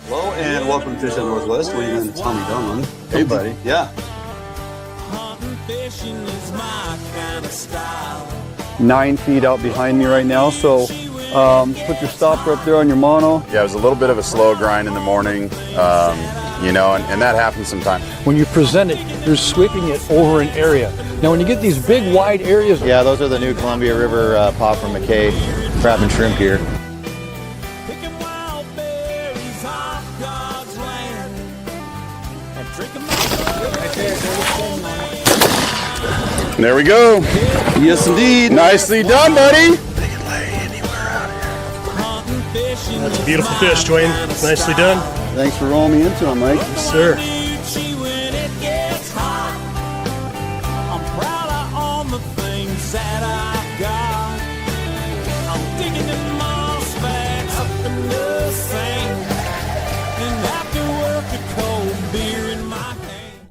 Hello and welcome to FHN Northwest. We're in Tommy Dunlin. Hey, buddy. Yeah. Hunting, fishing is my kind of style. 9 feet out behind me right now, so put your stopper up there on your mono. Yeah, it was a little bit of a slow grind in the morning, you know, and that happens sometimes. When you present it, you're sweeping it over an area. Now, when you get these big, wide areas, Yeah, those are the new Columbia River Popper McKay crab and shrimp gear. Picking wild berries off God's land and drinking my blood. There we go. Yes, indeed. Nicely done, buddy. Hunting, fishing That's a beautiful fish, Dwayne. Nicely done. Thanks for rolling me into it, Mike. Yes, sir. when it gets hot. I'm proud of all the things that I've got. I'm digging in moss bags up in the sand, and after work a cold beer in my hand.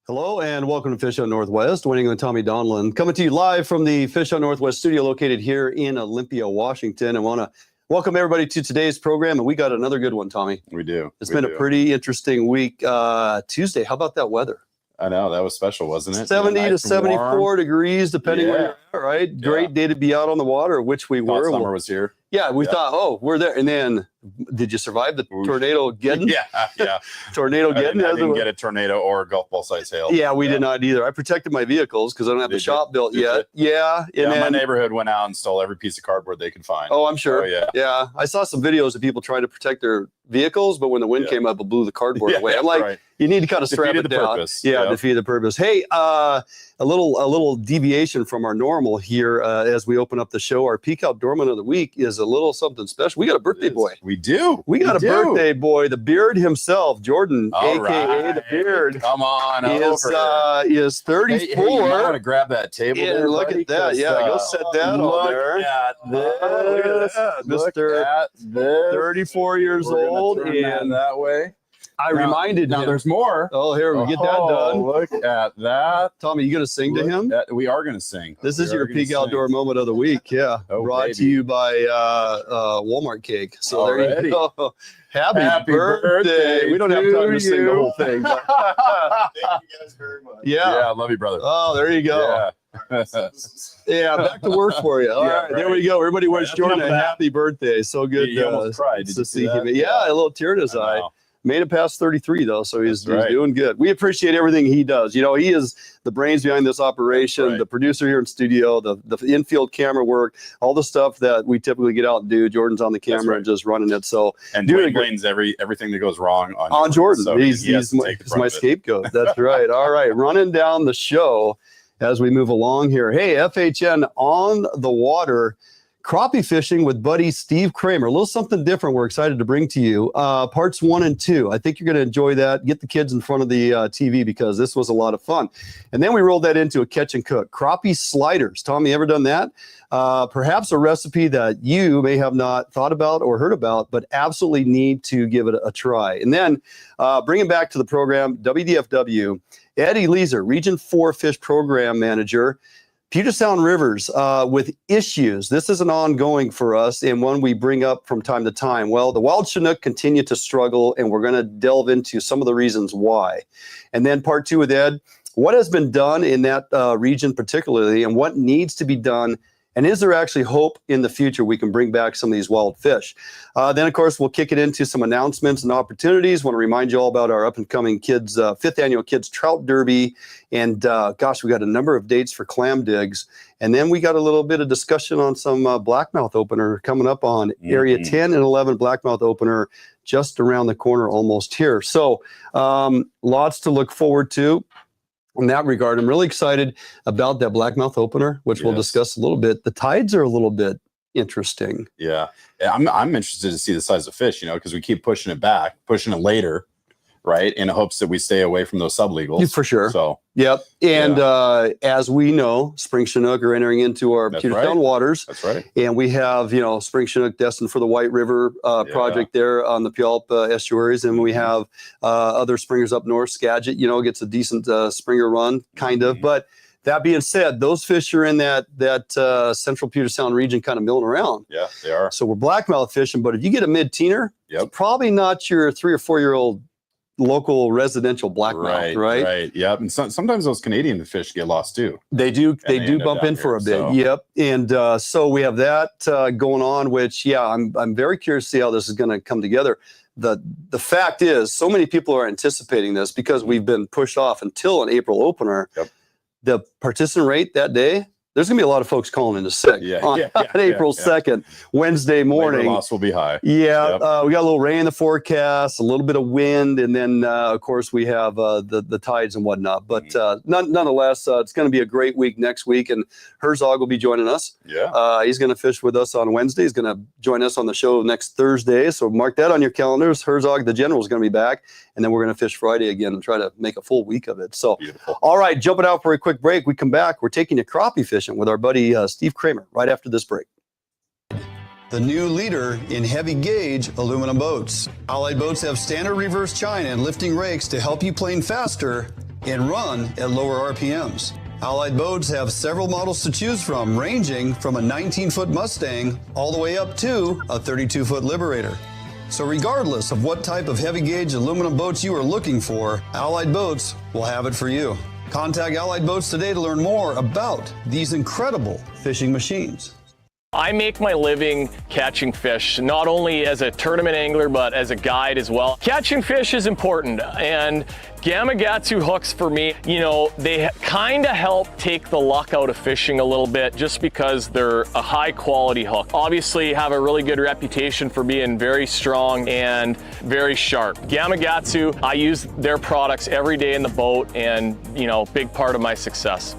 Hello and welcome to FHN Northwest. Winning with Tommy Donlin. Coming to you live from the FHN Northwest studio located here in Olympia, Washington. I want to welcome everybody to today's program. And we got another good one, Tommy. We do. It's been a pretty interesting week. Tuesday, how about that weather? I know, that was special, wasn't it? 70 Nice to and 74 warm. degrees, depending where you're at, right? Yeah. Great day to be out on the water, which we Thought were. summer was here. Yeah, we Yeah. thought, oh, we're there. And then, did you survive the tornado getting? Yeah. Tornado I getting? didn't get a tornado or a golf ball size hail. Yeah, we did not either. I protected my vehicles because I don't have the Did shop you? built Did yet. Yeah. And Yeah, my then, neighborhood went out and stole every piece of cardboard they could find. oh, I'm sure. Oh, yeah. Yeah. I saw some videos of people trying to protect their vehicles, but when the wind Yeah. came up, it blew the cardboard Yeah, away. I'm like, right. you need to kind of strap Defeated it the down. purpose. Yeah, Yep. defeat the purpose. Hey, a little deviation from our normal here as we open up the show. Our Peak Outdoorman of the Week is a little something special. We got a birthday boy. We do. We got a do. birthday boy, the Beard himself, Jordan, All aka right. the Beard. Come on Is over. 34. Hey, you might want to grab that table. Yeah, there, look buddy, at that. 'cause, Yeah, go set that look on there. At this. Look at that. Look Mr. at this. 34 years We're gonna old, turn that and that way. I Now- reminded Now him. there's more. Oh, here we get that done. Look at that. Tommy, you gonna sing to Look him? we are going to sing. This We is are your gonna Peak sing. Outdoor Moment of the Week. Yeah, Oh, brought to baby. you by Walmart Cake. So there Already. you go. Happy Happy birthday. birthday We don't have time to to sing the you. whole thing. but- Thank you guys very much. yeah. Yeah, I love you, brother. Oh, there you go. Yeah. Yeah, back to work for you. All Yeah, right, there right. we go. Everybody wish That's Jordan enough a of that. happy birthday. So good He almost cried. Did to you see see him. that? Yeah, a little tear in his I eye. know. Made it past 33 though, so he's That's right. doing good. We appreciate everything he does. You know, he is the brains behind this operation, That's right. the producer here in studio, the infield camera work, all the stuff that we typically get out and do. Jordan's on the That's camera right. and just running it. So And Doing Dwayne a great- blames everything that goes wrong on Jordan, So he's he has to take the he's brunt my of it. scapegoat. That's right. All right, running down the show as we move along here. Hey, FHN on the water. Crappie fishing with buddy Steve Kramer. A little something different we're excited to bring to you. Parts 1 and 2. I think you're going to enjoy that. Get the kids in front of the TV because this was a lot of fun. And then we rolled that into a catch and cook. Crappie sliders. Tommy, ever done that? Perhaps a recipe that you may have not thought about or heard about, but absolutely need to give it a try. And then bringing back to the program, WDFW, Ed Eleazer, Region 4 Fish Program Manager, Puget Sound Rivers with issues. This is an ongoing for us and one we bring up from time to time. Well, the Wild Chinook continue to struggle, and we're going to delve into some of the reasons why. And then part 2 with Ed, what has been done in that region particularly, and what needs to be done, and is there actually hope in the future we can bring back some of these wild fish? Then, of course, we'll kick it into some announcements and opportunities. Want to remind you all about our up-and-coming kids, 5th Annual Kids Trout Derby. And gosh, we got a number of dates for clam digs. And then we got a little bit of discussion on some blackmouth opener coming up on Area 10 and 11 blackmouth opener just around the corner almost here. So lots to look forward to. In that regard, I'm really excited about that blackmouth opener, which we'll Yes. discuss a little bit. The tides are a little bit interesting. Yeah. I'm interested to see the size of fish, you know, because we keep pushing it back, pushing it later, right? In hopes that we stay away from those sublegals. Yeah, for sure. So Yep. And as we know, spring Chinook are entering into our That's Puget right. Sound waters. that's right. And we have, you know, spring Chinook destined for the White River project there on the Puyallup estuaries. And we Mm-hmm. have other springers up north. Skagit, you know, gets a decent springer run, kind of. Mhm. But That being said, those fish are in that central Puget Sound region kind of milling around. Yeah, they are. So we're blackmouth fishing, but if you get a mid-teener, Yep. it's probably not your 3 or 4 year old local residential blackmouth, right? Right. Yep. And sometimes those Canadian fish get lost too. They do. They do end up bump down in for a here, bit. so. Yep. And so we have that going on, which I'm very curious to see how this is going to come together. The fact is, so many people are anticipating this because we've been pushed off until an April opener. Yep. The participant rate that day, there's going to be a lot of folks calling into sick on April 2nd, Wednesday morning. Labor loss will be high. Yeah, Yep. we got a little rain in the forecast, a little bit of wind, and then, of course, we have the tides and whatnot. But nonetheless, it's going to be a great week next week, and Herzog will be joining us. Yeah. He's going to fish with us on Wednesday. He's going to join us on the show next Thursday, so mark that on your calendars. Herzog, the general, is going to be back, and then we're going to fish Friday again and try to make a full week of it. So, Beautiful. all right, jumping out for a quick break. We come back. We're taking you crappie fishing with our buddy Steve Kramer right after this break. The new leader in heavy gauge aluminum boats. Allied boats have standard reverse chine and lifting rakes to help you plane faster and run at lower RPMs. Allied boats have several models to choose from, ranging from a 19-foot Mustang all the way up to a 32-foot Liberator. So regardless of what type of heavy gauge aluminum boats you are looking for, Allied Boats will have it for you. Contact Allied Boats today to learn more about these incredible fishing machines. I make my living catching fish, not only as a tournament angler, but as a guide as well. Catching fish is important, and Gamakatsu hooks for me, you know, they kind of help take the luck out of fishing a little bit just because they're a high quality hook. Obviously have a really good reputation for being very strong and very sharp. Gamakatsu, I use their products every day in the boat, and, you know, big part of my success.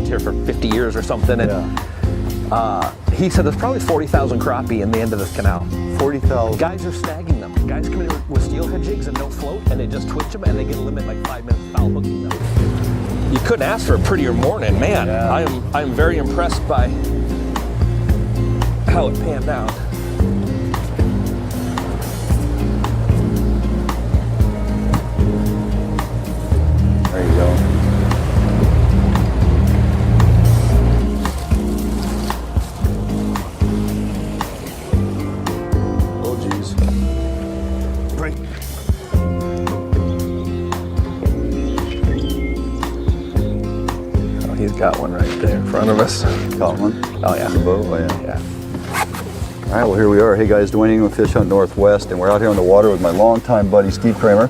Here for 50 years or something, and he said there's probably 40,000 crappie in the end of this canal. 40,000. Guys are snagging them. Guys come in with steelhead jigs and no float, and they just twitch them, and they get a limit like 5 minutes foul hooking them. You couldn't ask for a prettier morning, man. Yeah. I am very impressed by how it panned out. There you go. He's got one right there in front of us. Got one? Oh yeah. The boat? Oh yeah. Yeah. All right, well here we are. Hey guys, Dwayne Ingram, Fish Hunt Northwest, and we're out here on the water with my longtime buddy Steve Kramer.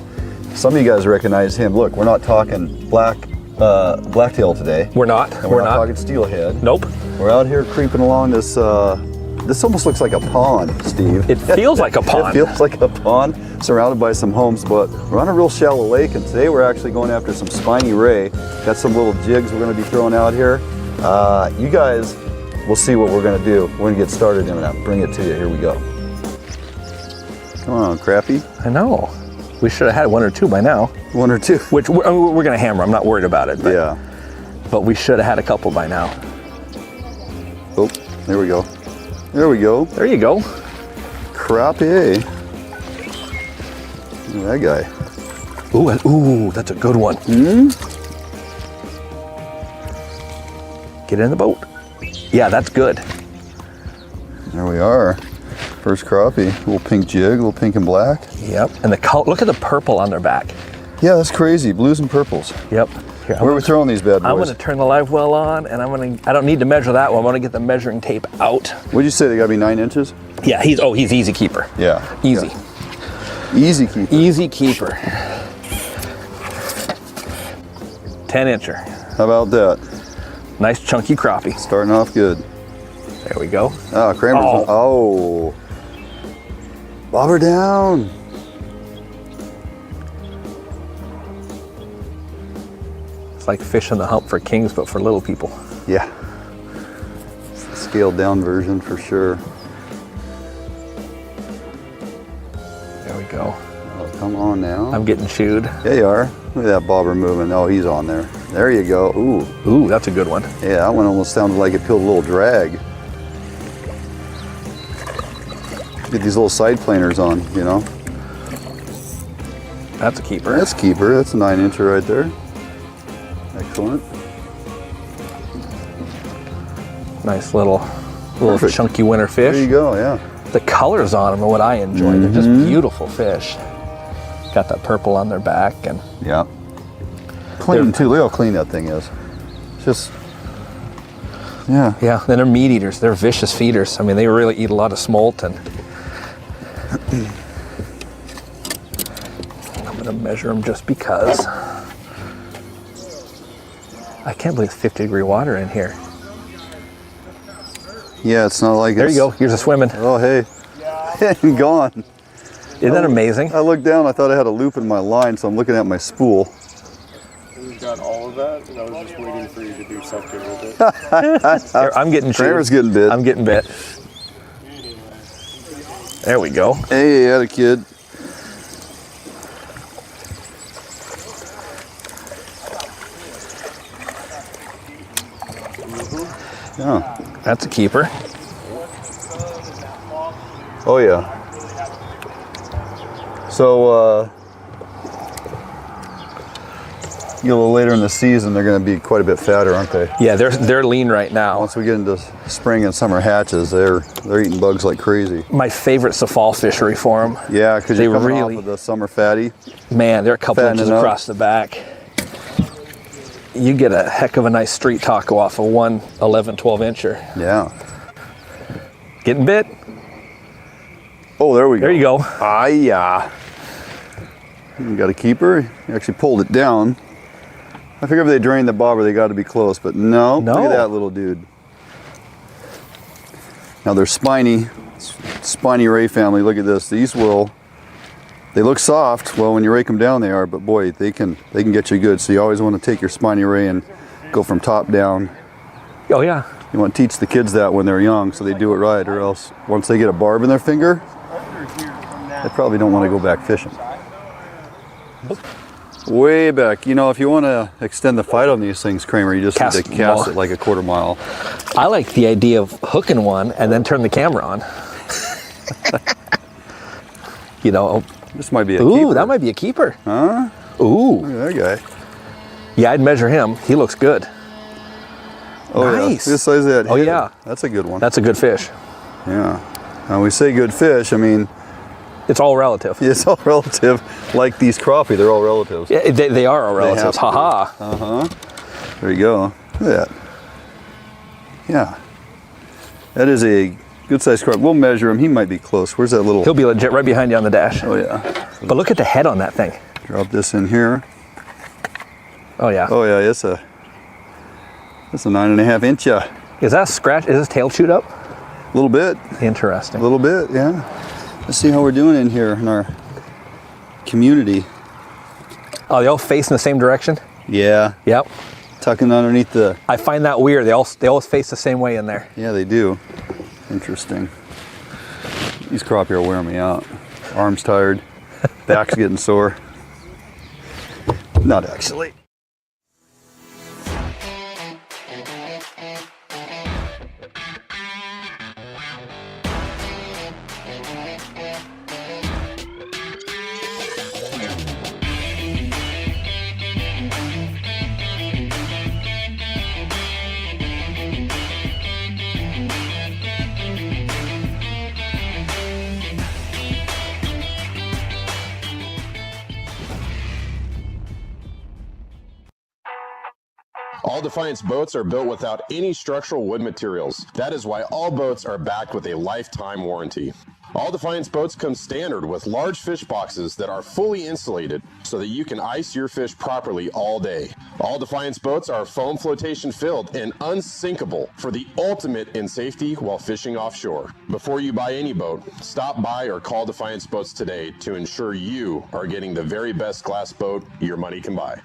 Some of you guys recognize him. Look, we're not talking blacktail today. We're not. And we're not talking steelhead. Nope. We're out here creeping along this. This almost looks like a pond, Steve. It feels like a pond. It feels like a pond surrounded by some homes, but we're on a real shallow lake, and today we're actually going after some spiny ray. Got some little jigs we're going to be throwing out here. You guys will see what we're going to do. We're going to get started and I'll bring it to you. Here we go. Come on, Crappie. I know. We should have had one or two by now. One or two. Which we're going to hammer. I'm not worried about it. But, yeah. But we should have had a couple by now. Oh, there we go. There we go. There you go. Crappie. Look at that guy. Ooh, that's a good one. Get in the boat. Yeah, that's good. There we are. First crappie. Little pink jig, little pink and black. Yep. And the color, look at the purple on their back. Yeah, that's crazy. Blues and purples. Yep. Here, Where are we throwing these bad boys? I'm going to turn the live well on, and I don't need to measure that one. I'm going to get the measuring tape out. What'd you say? They got to be 9 inches? Yeah, he's easy keeper. Yeah. Easy. Yeah. Easy keeper. Easy keeper. 10-incher. How about that? Nice chunky crappie. Starting off good. There we go. Oh, Kramer's. Oh. Bobber down. It's like fish on the hump for kings, but for little people. Yeah. It's the scaled down version for sure. There we go. Oh, come on now. I'm getting chewed. Yeah, you are. Look at that bobber moving. Oh, he's on there. There you go. Ooh. Ooh, that's a good one. Yeah, that one almost sounded like it peeled a little drag. Get these little side planers on, you know. That's a keeper. That's a keeper. That's a 9-incher right there. Excellent. Nice little Perfect. chunky winter fish. There you go, yeah. The colors on them are what I enjoy. They're just beautiful fish. Got that purple on their back and Yeah. Clean too. Look how clean that thing is. It's just, yeah. yeah, then they're meat eaters. They're vicious feeders. I mean, they really eat a lot of smolt, and I'm gonna measure them just because. I can't believe it's 50-degree water in here. Yeah, it's not like There it's, you go. Here's a swimming. Oh, hey. Gone. Isn't that amazing? I looked down, I thought I had a loop in my line, so I'm looking at my spool. We've got all of that, and I was just waiting for you to do something with it. Here, I'm getting chewed. Kramer's getting bit. I'm getting bit. There we go. Hey, had a kid. Yeah. That's a keeper. Oh yeah. So a little later in the season, they're going to be quite a bit fatter, aren't they? Yeah, they're lean right now. Once we get into spring and summer hatches, they're eating bugs like crazy. My favorite's the fall fishery for them. Yeah, because They you're coming really- off of the summer fatty. Man, they're a couple Fattening inches up. across the back. You get a heck of a nice street taco off of one 11, 12-incher. Yeah. Getting bit. Oh, there we go. There you go. Ah, yeah. You got a keeper. You actually pulled it down. I figure if they drain the bobber, they got to be close, but no. No. Look at that little dude. Now they're spiny ray family. Look at this. These they look soft. Well, when you rake them down, they are, but boy, they can get you good. So you always want to take your spiny ray and go from top down. Oh yeah. You want to teach the kids that when they're young, so they do it right, or else once they get a barb in their finger, they probably don't want to go back fishing. Way back. You know, if you want to extend the fight on these things, Kramer, you just need to cast it like a quarter mile. I like the idea of hooking one and then turn the camera on. You know. This might be a Ooh, keeper. that might be a keeper. Huh? Ooh. Look at that guy. Yeah, I'd measure him. He looks good. Oh, Nice. Yeah. This size of that Oh, head. yeah. That's a good one. That's a good fish. Yeah. Now we say good fish, I mean, It's all relative. it's all relative. Like these crappie, they're all relatives. Yeah, they are all They have relatives. to Ha be. ha. Uh-huh. There you go. Look at that. Yeah. That is a good sized crappie. We'll measure him. He might be close. Where's that little? He'll be legit right behind you on the dash. Oh, yeah. But look at the head on that thing. Drop this in here. Oh yeah. Oh, yeah. It's a 9.5 inch. Is that a scratch? Is his tail chewed up? A little bit. Interesting. A little bit, yeah. Let's see how we're doing in here in our community. Oh, they all face in the same direction? Yeah. Yep. Tucking underneath the. I find that weird. They always face the same way in there. Yeah, they do. Interesting. These crappie are wearing me out. Arms tired. Back's getting sore. Not actually. All Defiance boats are built without any structural wood materials. That is why all boats are backed with a lifetime warranty. All Defiance boats come standard with large fish boxes that are fully insulated so that you can ice your fish properly all day. All Defiance boats are foam flotation filled and unsinkable for the ultimate in safety while fishing offshore. Before you buy any boat, stop by or call Defiance Boats today to ensure you are getting the very best glass boat your money can buy.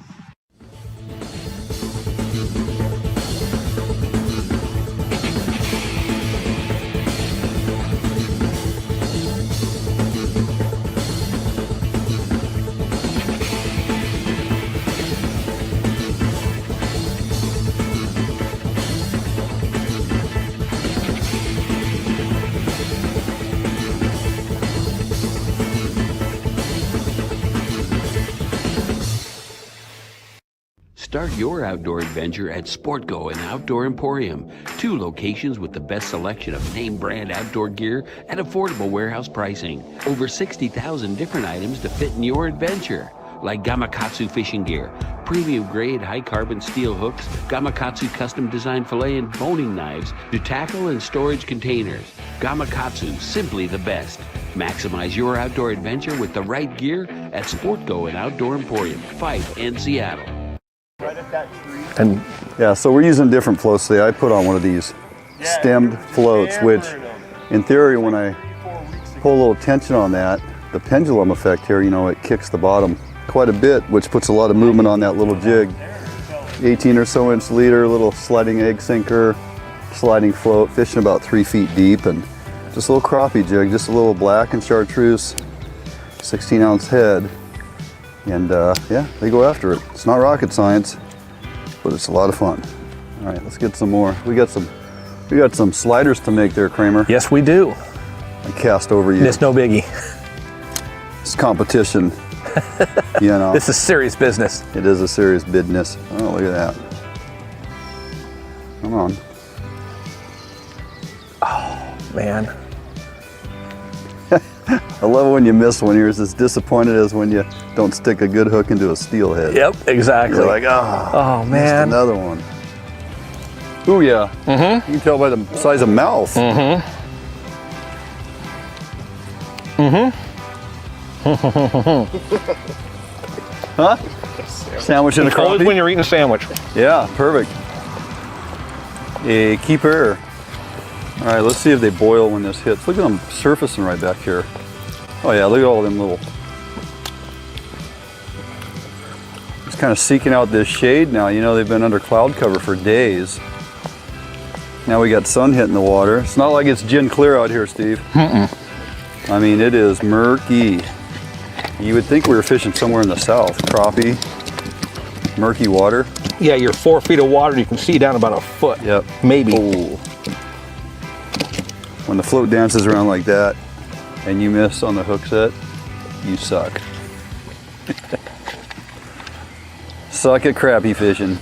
Start your outdoor adventure at Sportgo and Outdoor Emporium, 2 locations with the best selection of name brand outdoor gear at affordable warehouse pricing. Over 60,000 different items to fit in your adventure, like Gamakatsu fishing gear, premium grade high carbon steel hooks, Gamakatsu custom designed fillet and boning knives to tackle and storage containers. Gamakatsu, simply the best. Maximize your outdoor adventure with the right gear at Sportgo and Outdoor Emporium, Fife and Seattle. And yeah, so we're using different floats today. I put on one of these stemmed floats, which in theory, when I pull a little tension on that, the pendulum effect here, you know, it kicks the bottom quite a bit, which puts a lot of movement on that little jig. 18 or so inch leader, little sliding egg sinker, sliding float, fishing about 3 feet deep, and just a little crappie jig, just a little black and chartreuse, 16-ounce head. And yeah, they go after it. It's not rocket science, but it's a lot of fun. All right, let's get some more. We got some sliders to make there, Kramer. Yes, we do. I cast over you. It's no biggie. It's competition. You know. This is serious business. It is a serious business. Oh, look at that. Come on. Oh, man. I love when you miss one. You're as disappointed as when you don't stick a good hook into a steelhead. Yep, exactly. You're like, oh man, another one. Ooh, yeah. Mm-hmm. You can tell by the size of mouth. Mm-hmm. Mm-hmm. Huh? Sandwich in a crappie? Always when you're eating a sandwich. Yeah, perfect. A keeper. All right, let's see if they boil when this hits. Look at them surfacing right back here. Oh yeah, look at all them little. Just kind of seeking out this shade now. You know, they've been under cloud cover for days. Now we got sun hitting the water. It's not like it's gin clear out here, Steve. Mm-mm. I mean, it is murky. You would think we were fishing somewhere in the south. Crappie, murky water. Yeah, you're 4 feet of water. You can see down about a foot. Yep. Maybe. Oh. When the float dances around like that and you miss on the hook set, you suck. Suck at crappie fishing.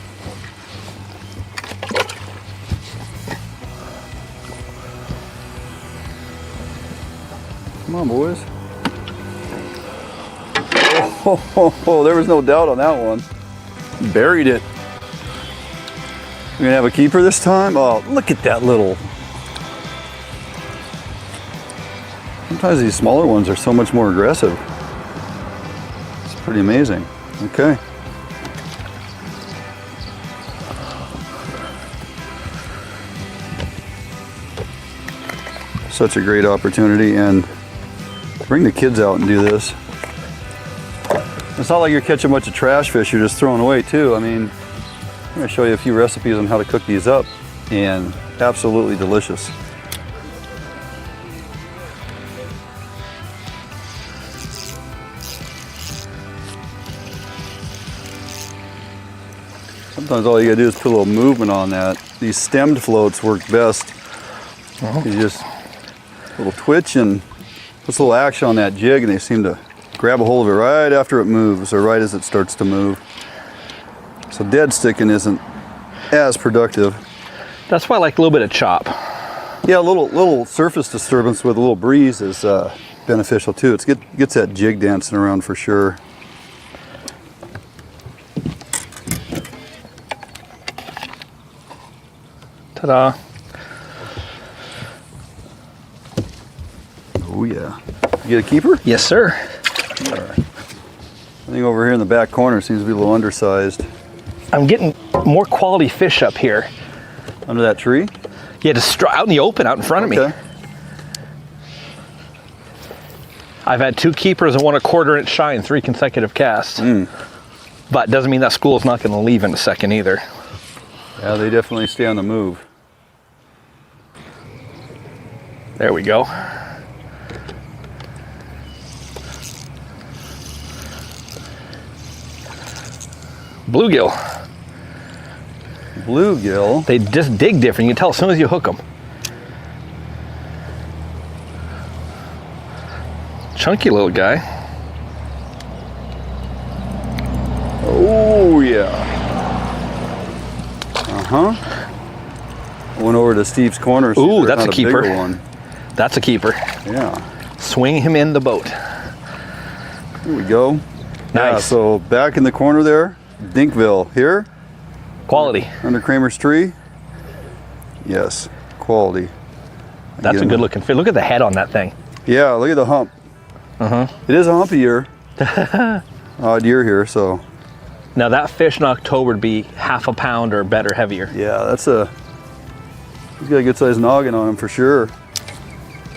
Come on, boys. Oh, there was no doubt on that one. Buried it. We're gonna have a keeper this time? Oh, look at that little. Sometimes these smaller ones are so much more aggressive. It's pretty amazing. Okay. Such a great opportunity, and bring the kids out and do this. It's not like you're catching a bunch of trash fish you're just throwing away too. I mean, I'm gonna show you a few recipes on how to cook these up, and absolutely delicious. Sometimes all you gotta do is put a little movement on that. These stemmed floats work best. You just a little twitch and puts a little action on that jig, and they seem to grab a hold of it right after it moves, or right as it starts to move. So dead sticking isn't as productive. That's why I like a little bit of chop. Yeah, a little surface disturbance with a little breeze is beneficial too. It gets that jig dancing around for sure. Ta-da. Oh yeah. You get a keeper? Yes, sir. I think over here in the back corner seems to be a little undersized. I'm getting more quality fish up here. Under that tree? Yeah, just out in the open, out in front of me. I've had 2 keepers and 1 1/4 inch shine, 3 consecutive casts. But doesn't mean that school's not going to leave in a second either. Yeah, they definitely stay on the move. There we go. Bluegill. Bluegill? They just dig different. You can tell as soon as you hook them. Chunky little guy. Oh yeah. Went over to Steve's corner. Ooh, that's a keeper. One. That's a keeper. Yeah. Swing him in the boat. Here we go. Nice. Yeah, so back in the corner there, Dinkville here. Quality. Under Kramer's tree. Yes, quality. That's a good looking fish. Look at the head on that thing. Yeah, look at the hump. It is a humpy year. Odd year here, so. Now that fish in October would be 1/2 pound or better heavier. Yeah, he's got a good sized noggin on him for sure.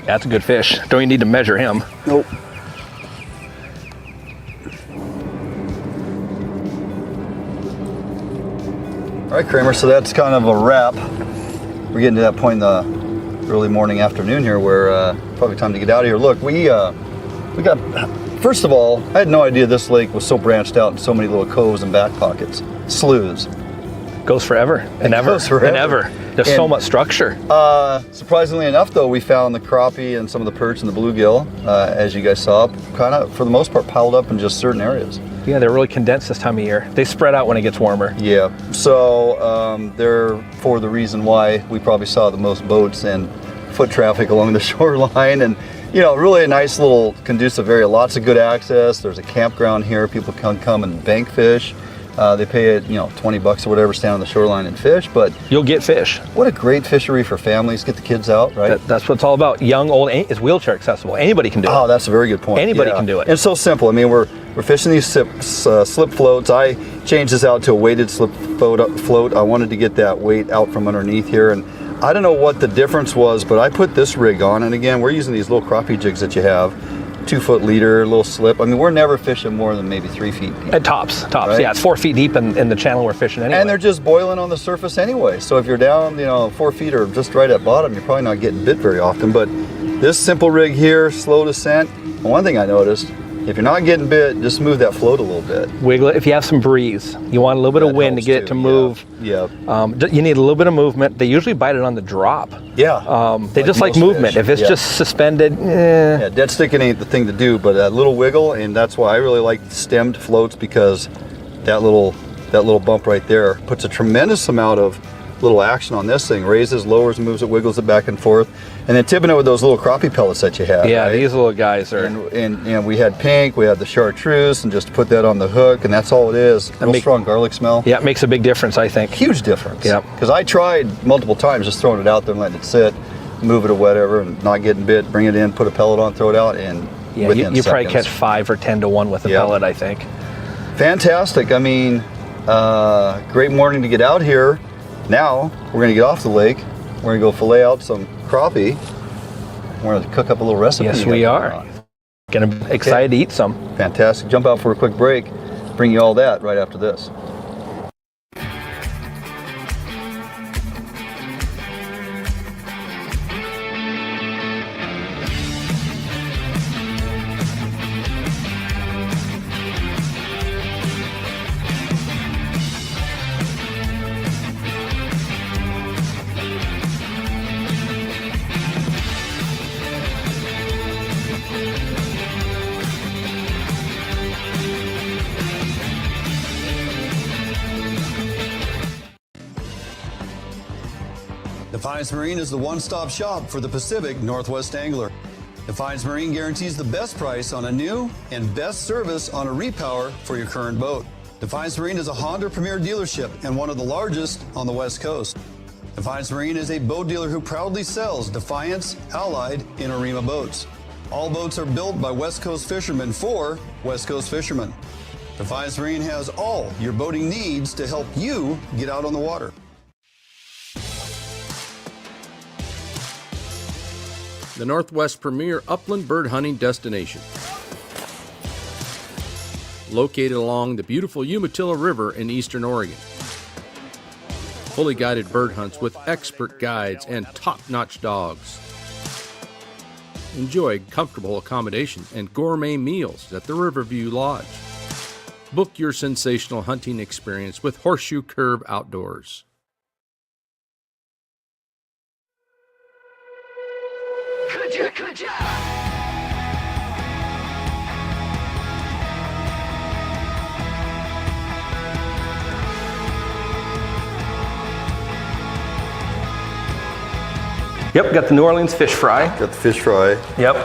That's a good fish. Don't even need to measure him. Nope. All right, Kramer, so that's kind of a wrap. We're getting to that point in the early morning, afternoon here where probably time to get out of here. Look, we got, first of all, I had no idea this lake was so branched out in so many little coves and back pockets, sloughs. Goes forever and ever and ever. There's so much structure. Surprisingly enough, though, we found the crappie and some of the perch and the bluegill, as you guys saw, kind of, for the most part, piled up in just certain areas. Yeah, they're really condensed this time of year. They spread out when it gets warmer. Yeah, so therefore the reason why we probably saw the most boats and foot traffic along the shoreline, and really a nice little conducive area. Lots of good access. There's a campground here. People can come and bank fish. They pay it, $20 or whatever, stand on the shoreline and fish, but you'll get fish. What a great fishery for families. Get the kids out, right? That's what it's all about. Young, old, it's wheelchair accessible. Anybody can do it. Oh, that's a very good point. Anybody can do it. And it's so simple. I mean, we're fishing these slip floats. I changed this out to a weighted slip float. I wanted to get that weight out from underneath here, and I don't know what the difference was, but I put this rig on, and again, we're using these little crappie jigs that you have. 2-foot leader, little slip. I mean, we're never fishing more than maybe 3 feet deep. At tops. Right? Yeah, it's 4 feet deep in the channel we're fishing anyway. And they're just boiling on the surface anyway. So if you're down, 4 feet or just right at bottom, you're probably not getting bit very often. But this simple rig here, slow descent. And one thing I noticed, if you're not getting bit, just move that float a little bit. Wiggle it. If you have some breeze, you want a little bit of wind to get it to move. Yeah. You need a little bit of movement. They usually bite it on the drop. Yeah. They just like movement. Fish. If it's just suspended, Yeah, dead sticking ain't the thing to do, but a little wiggle, and that's why I really like stemmed floats, because that little bump right there puts a tremendous amount of little action on this thing. Raises, lowers, moves it, wiggles it back and forth. And then tipping it with those little crappie pellets that you have. yeah, right? these little guys are. And we had pink, we had the chartreuse, and just put that on the hook, and that's all it is. Real strong garlic smell. Yeah, it makes a big difference, I think. Huge difference. Yeah. Because I tried multiple times just throwing it out there and letting it sit, move it or whatever, and not getting bit, bring it in, put a pellet on, throw it out, and Yeah, within you probably seconds. catch 5 or 10 to 1 with a pellet, I think. Fantastic. I mean, great morning to get out here. Now we're going to get off the lake. We're going to go fillet out some crappie. We're going to cook up a little recipe. Yes, we are. Gonna be excited to eat some. Fantastic. Jump out for a quick break. Bring you all that right after this. Defiance Marine is the one-stop shop for the Pacific Northwest angler. Defiance Marine guarantees the best price on a new and best service on a repower for your current boat. Defiance Marine is a Honda Premier dealership and one of the largest on the West Coast. Defiance Marine is a boat dealer who proudly sells Defiance, Allied, and Arima boats. All boats are built by West Coast fishermen for West Coast fishermen. Defiance Marine has all your boating needs to help you get out on the water. The Northwest premier upland bird hunting destination. Located along the beautiful Umatilla River in eastern Oregon. Fully guided bird hunts with expert guides and top-notch dogs. Enjoy comfortable accommodations and gourmet meals at the Riverview Lodge. Book your sensational hunting experience with Horseshoe Curve Outdoors. Yep, got the New Orleans fish fry. Got the fish fry. Yep.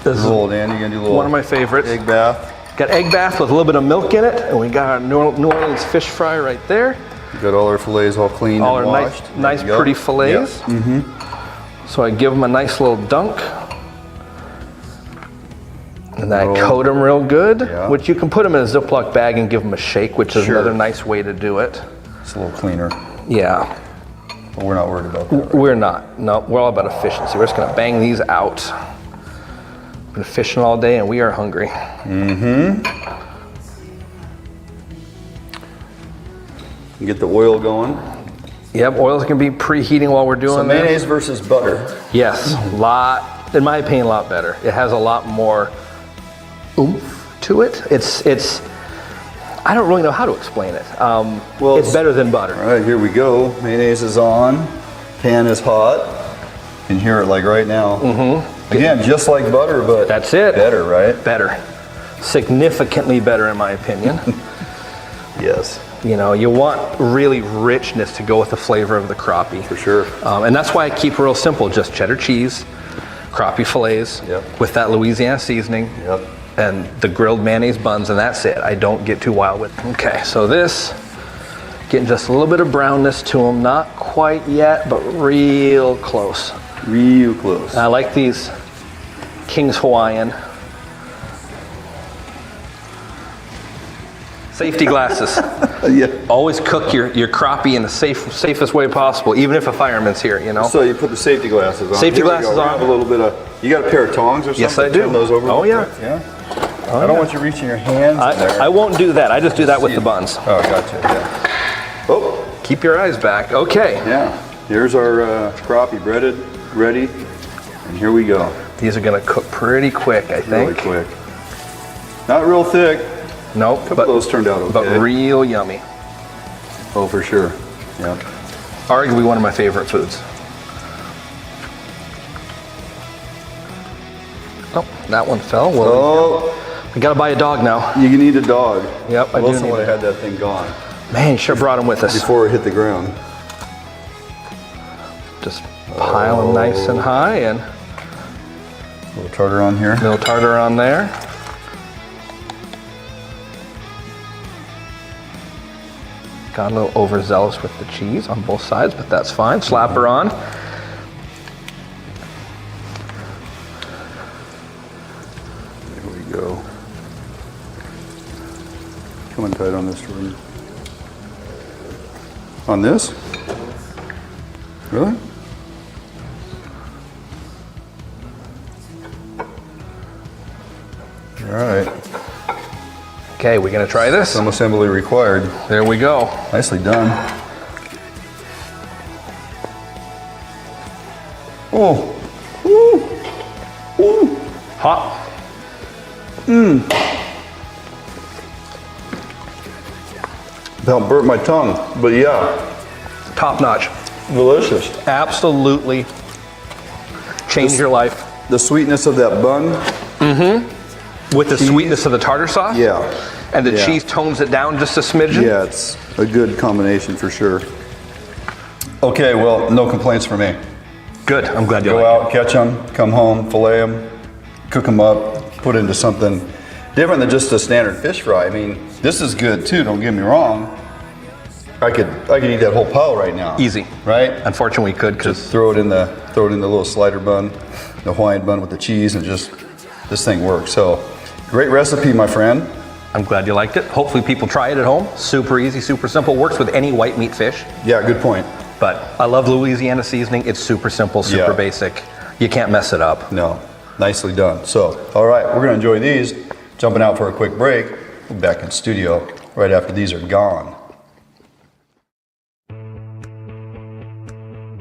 This is Roll, Dan. You gonna do a little one of my favorites. egg bath. Got egg bath with a little bit of milk in it, and we got our New Orleans fish fry right there. We got all our fillets all cleaned All and our washed. nice pretty fillets. Yep. Mm-hmm. So I give them a nice little dunk. And I coat them real good, which you can put them in a Ziploc bag and give them a shake, which is another nice way to do it. It's a little cleaner. Yeah. But we're not worried about that. Right? We're not. No, we're all about efficiency. We're just gonna bang these out. Been fishing all day and we are hungry. Mm-hmm. Get the oil going. Yep, oil's gonna be preheating while we're doing that. Mayonnaise versus butter. Yes, in my opinion, a lot better. It has a lot more oomph to it. It's I don't really know how to explain it. Well, it's better than butter. All right, here we go. Mayonnaise is on. Pan is hot. You can hear it like right now. Mm-hmm. Again, just like butter, but that's it. Better, right? Better. Significantly better, in my opinion. Yes. You know, you want really richness to go with the flavor of the crappie. For sure. And that's why I keep it real simple. Just cheddar cheese, crappie fillets, with that Louisiana seasoning, and the grilled mayonnaise buns, and that's it. I don't get too wild with it. Okay, so this, getting just a little bit of brownness to them. Not quite yet, but real close. Real close. I like these King's Hawaiian. Safety glasses. Always cook your crappie in the safest way possible, even if a fireman's here, you know. So you put the safety glasses on. Safety glasses on. Have a little bit of. You got a pair of tongs or something? Yes, I do. Turn those over. Oh yeah. Yeah. I don't want you reaching your hands in there. I won't do that. I just do that with the buns. Oh, gotcha. Yeah. Oh. Keep your eyes back. Okay. Yeah. Here's our crappie breaded, ready, and here we go. These are gonna cook pretty quick, I think. Really quick. Not real thick. Nope. A couple of those turned out okay. But real yummy. Oh, for sure. Yeah. Arguably one of my favorite foods. Oh, that one fell. Well, I gotta buy a dog now. You need a dog. Yep, I do. Wilson would have had that thing gone. Man, you sure brought him with us. Before it hit the ground. Just pile them nice and high, and a little tartar on here. Little tartar on there. Got a little overzealous with the cheese on both sides, but that's fine. Slap her on. There we go. Come on tight on this, Jordan. On this? Really? All right. Okay, we gonna try this? Some assembly required. There we go. Nicely done. Oh. Woo. Woo. Hot. Mmm. About burnt my tongue, but yeah. Top notch. Delicious. Absolutely. Change your life. The sweetness of that bun. Mm-hmm. With the sweetness of the tartar sauce? Yeah. And the cheese tones it down just a smidgen? Yeah, it's a good combination for sure. Okay, well, no complaints for me. Good, I'm glad you Go like out, catch them, come home, fillet them, cook them up, put into something different than just a standard fish fry. I mean, this is good too, don't get me wrong. I could eat that whole pile right now. Easy. Right? Unfortunately we could, because just throw it in the little slider bun, the Hawaiian bun with the cheese, and just this thing works. So great recipe, my friend. I'm glad you liked it. Hopefully people try it at home. Super easy, super simple. Works with any white meat fish. Yeah, good point. But I love Louisiana seasoning. It's super simple, super basic. You can't mess it up. No, nicely done. So, all right, we're gonna enjoy these. Jumping out for a quick break. We'll be back in studio right after these are gone.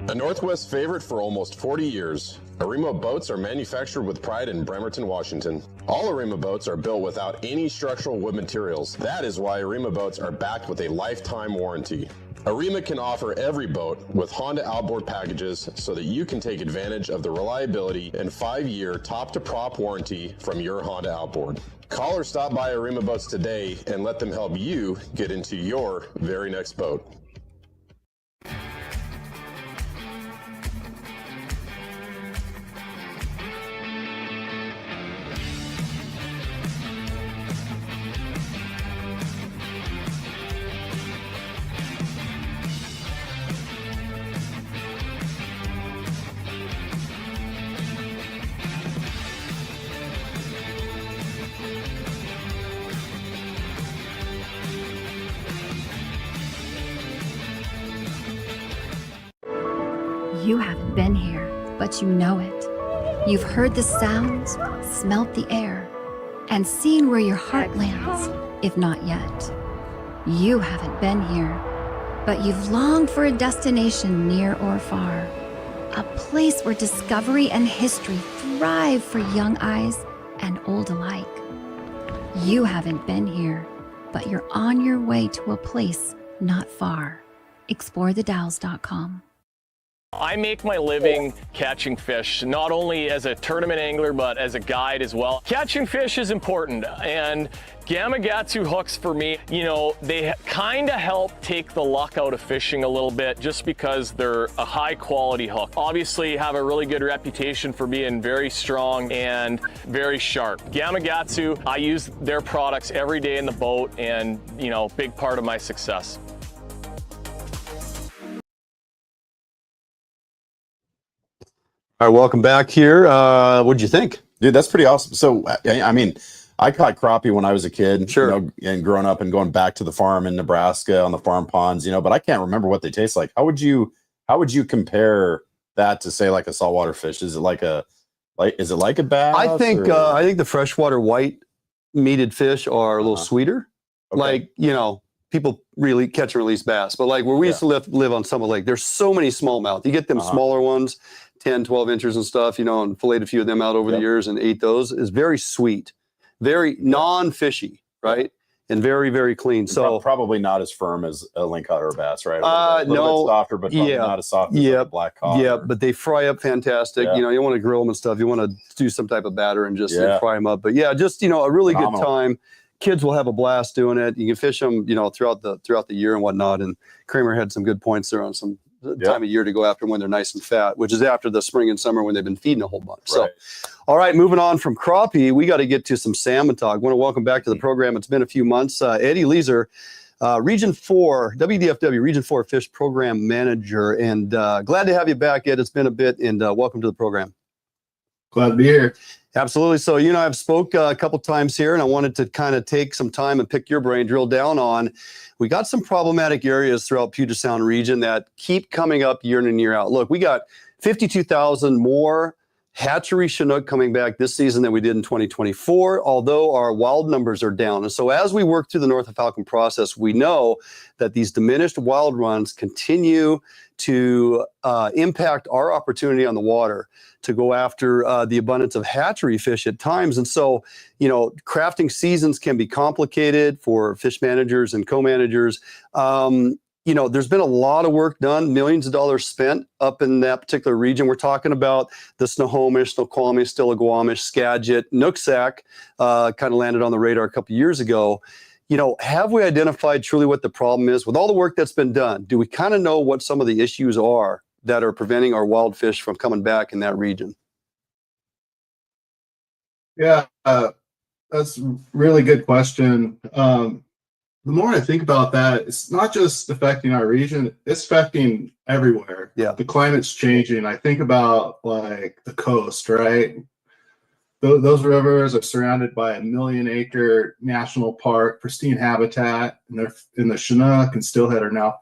A Northwest favorite for almost 40 years, Arima boats are manufactured with pride in Bremerton, Washington. All Arima boats are built without any structural wood materials. That is why Arima boats are backed with a lifetime warranty. Arima can offer every boat with Honda outboard packages so that you can take advantage of the reliability and 5-year top-to-prop warranty from your Honda outboard. Call or stop by Arima Boats today and let them help you get into your very next boat. You haven't been here, but you know it. You've heard the sounds, smelt the air, and seen where your heart lands, if not yet. You haven't been here, but you've longed for a destination near or far. A place where discovery and history thrive for young eyes and old alike. You haven't been here, but you're on your way to a place not far. ExploreTheDalles.com. I make my living catching fish, not only as a tournament angler, but as a guide as well. Catching fish is important, and Gamakatsu hooks for me, you know, they kind of help take the luck out of fishing a little bit just because they're a high quality hook. Obviously have a really good reputation for being very strong and very sharp. Gamakatsu, I use their products every day in the boat and, you know, big part of my success. All right, welcome back here. What'd you think? Dude, that's pretty awesome. So, I mean, I caught crappie when I was a kid, sure, you know, and growing up and going back to the farm in Nebraska on the farm ponds, you know, but I can't remember what they taste like. How would you compare that to say like a saltwater fish? Is it like a bass? I think the freshwater white meated fish are a little sweeter. Okay. Like, you know, people really catch and release bass, but like where we used to live on Summit Lake, there's so many smallmouth. You get them smaller ones, 10, 12 inches and stuff, you know, and filleted a few of them out over the years and ate those. Is very sweet, very non-fishy, right? And very, very clean. So probably not as firm as a lingcod or a bass, right? A no, bit softer, but probably not as soft as like a black cod. Yeah, but they fry up fantastic. You know, you want to grill them and stuff. You want to do some type of batter and just fry them up. But yeah, just, you know, a really good time. Kids will have a blast doing it. You can fish them, you know, throughout the year and whatnot. And Kramer had some good points there on some time of year to go after when they're nice and fat, which is after the spring and summer when they've been feeding a whole bunch. So, all right, moving on from crappie, we got to get to some salmon talk. I want to welcome back to the program. It's been a few months. Ed Eleazer, Region 4, WDFW Region 4 Fish Program Manager. And glad to have you back, Ed. It's been a bit, and welcome to the program. Glad to be here. Absolutely. So you and I have spoke a couple times here, and I wanted to kind of take some time and pick your brain, drill down on. We got some problematic areas throughout Puget Sound region that keep coming up year in and year out. Look, we got 52,000 more hatchery Chinook coming back this season than we did in 2024, although our wild numbers are down. And so as we work through the North of Falcon process, we know that these diminished wild runs continue to impact our opportunity on the water to go after the abundance of hatchery fish at times. And so, you know, crafting seasons can be complicated for fish managers and co-managers. You know, there's been a lot of work done, millions of dollars spent up in that particular region. We're talking about the Snohomish, Stillaguamish, Skagit, Nooksac, kind of landed on the radar a couple of years ago. You know, have we identified truly what the problem is? With all the work that's been done, do we kind of know what some of the issues are that are preventing our wild fish from coming back in that region? Yeah, that's a really good question. The more I think about that, it's not just affecting our region, it's affecting everywhere. Yeah. The climate's changing. I think about like the coast, right? those rivers are surrounded by a 1 million acre national park, pristine habitat, and they're in the Chinook and Steelhead are now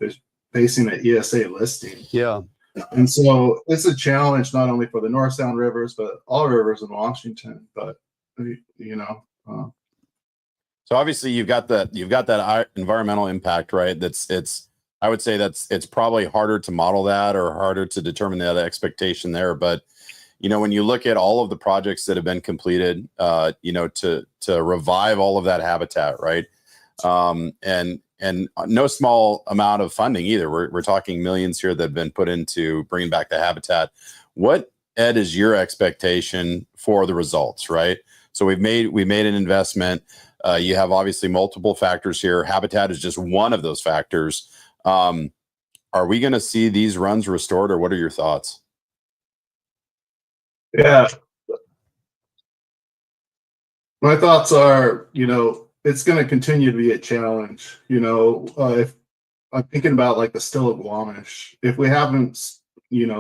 facing an ESA listing. Yeah. And so it's a challenge not only for the North Sound rivers, but all rivers in Washington. But so obviously you've got that environmental impact, right? I would say it's probably harder to model that or harder to determine that expectation there. But when you look at all of the projects that have been completed, to revive all of that habitat, right? And no small amount of funding either. We're talking millions here that have been put into bringing back the habitat. What, Ed, is your expectation for the results, right? So we made an investment. You have obviously multiple factors here. Habitat is just one of those factors. Are we going to see these runs restored, or what are your thoughts? Yeah. My thoughts are, it's going to continue to be a challenge. If I'm thinking about like the Stillaguamish, if we haven't,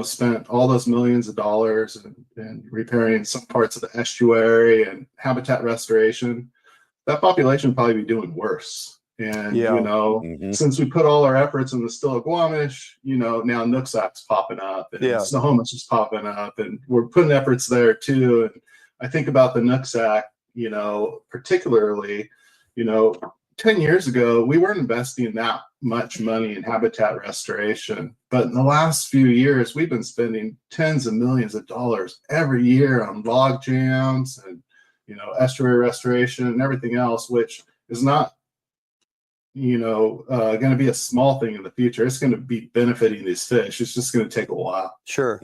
spent all those millions of dollars and repairing some parts of the estuary and habitat restoration, that population would probably be doing worse. And, since we put all our efforts in the Stillaguamish, now Nooksac's popping up and Snohomish is popping up, and we're putting efforts there too. And I think about the Nooksac, particularly, 10 years ago, we weren't investing that much money in habitat restoration. But in the last few years, we've been spending tens of millions of dollars every year on log jams and, estuary restoration and everything else, which is not, going to be a small thing in the future. It's going to be benefiting these fish. It's just going to take a while. Sure.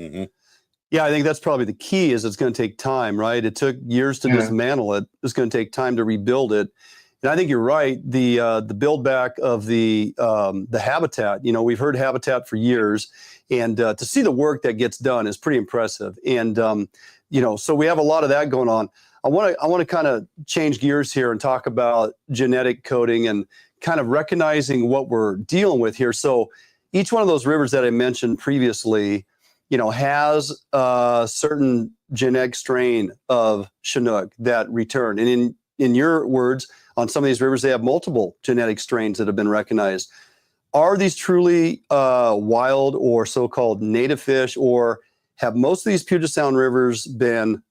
Yeah, I think that's probably the key. Is it's going to take time, right? It took years to dismantle it. It's going to take time to rebuild it. And I think you're right. The build back of the habitat. We've heard habitat for years, and to see the work that gets done is pretty impressive. And so we have a lot of that going on. I want to kind of change gears here and talk about genetic coding and kind of recognizing what we're dealing with here. So each one of those rivers that I mentioned previously, has a certain genetic strain of Chinook that return. And in your words, on some of these rivers, they have multiple genetic strains that have been recognized. Are these truly wild or so-called native fish, or have most of these Puget Sound rivers been,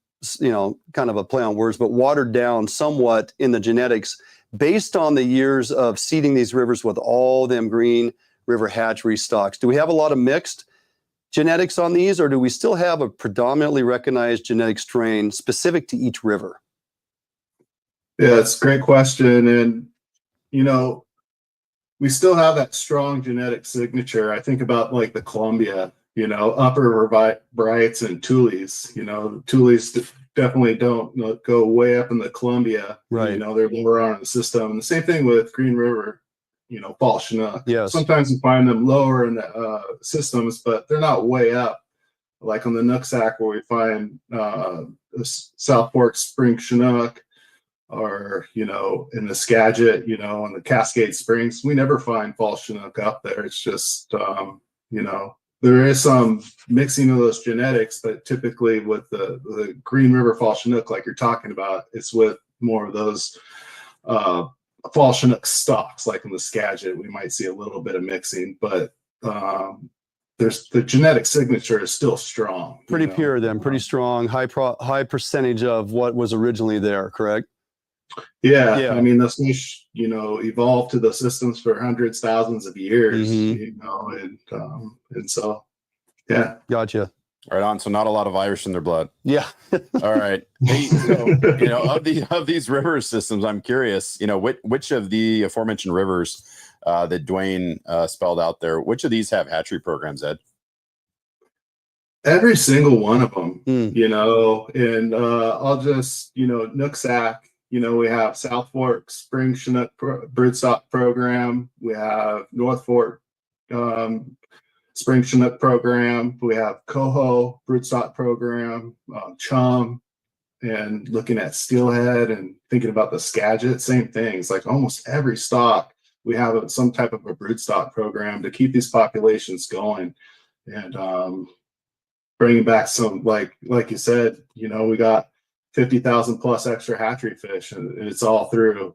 kind of a play on words, but watered down somewhat in the genetics based on the years of seeding these rivers with all them Green River hatchery stocks? Do we have a lot of mixed genetics on these, or do we still have a predominantly recognized genetic strain specific to each river? Yeah, it's a great question. And, we still have that strong genetic signature. I think about like the Columbia, upper river brights and Tules. Tules definitely don't go way up in the Columbia. Right. They're lower on the system. And the same thing with Green River, fall Chinook. Yes. Sometimes you find them lower in the systems, but they're not way up. Like on the Nooksac, where we find the South Fork Spring Chinook, or in the Skagit, in the Cascade Springs, we never find fall Chinook up there. It's just there is some mixing of those genetics, but typically with the Green River fall Chinook, like you're talking about, it's with more of those fall Chinook stocks. Like in the Skagit, we might see a little bit of mixing, but there's the genetic signature is still strong. Pretty pure then, pretty strong, high percentage of what was originally there, correct? Yeah. I mean, those fish, evolved to the systems for hundreds, thousands of years, and so, yeah. Gotcha. Right on. So not a lot of Irish in their blood. Yeah. All right. Hey, so, of these river systems, I'm curious, which of the aforementioned rivers that Dwayne spelled out there, which of these have hatchery programs, Ed? Every single one of them, and I'll just, Nooksac, we have South Fork Spring Chinook Broodstock program. We have North Fork Spring Chinook program. We have Coho Broodstock program, Chum, and looking at Steelhead and thinking about the Skagit, same things. Like almost every stock, we have some type of a broodstock program to keep these populations going, and bringing back some, like you said, we got 50,000 plus extra hatchery fish, and it's all through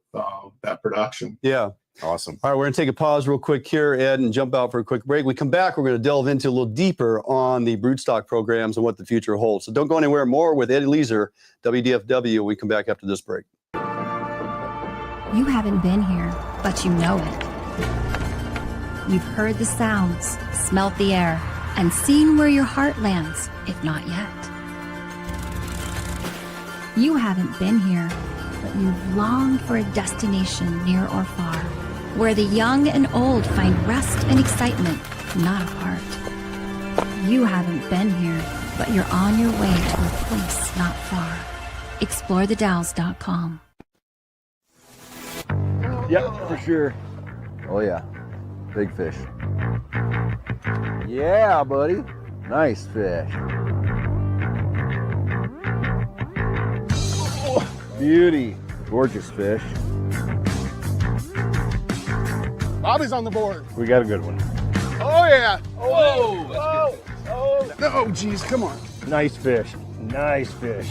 that production. Yeah. Awesome. All right, we're going to take a pause real quick here, Ed, and jump out for a quick break. We come back, we're going to delve into a little deeper on the broodstock programs and what the future holds. So don't go anywhere. More with Ed Eleazer, WDFW. We come back after this break. You haven't been here, but you know it. You've heard the sounds, smelt the air, and seen where your heart lands, if not yet. You haven't been here, but you've longed for a destination near or far, where the young and old find rest and excitement, not apart. You haven't been here, but you're on your way to a place not far. ExploreTheDalles.com. Yep, for sure. Oh yeah, big fish. Yeah, buddy. Nice fish. Beauty. Gorgeous fish. Bobby's on the board. We got a good one. Oh, yeah. Oh, No, geez, come on. nice fish. Nice fish.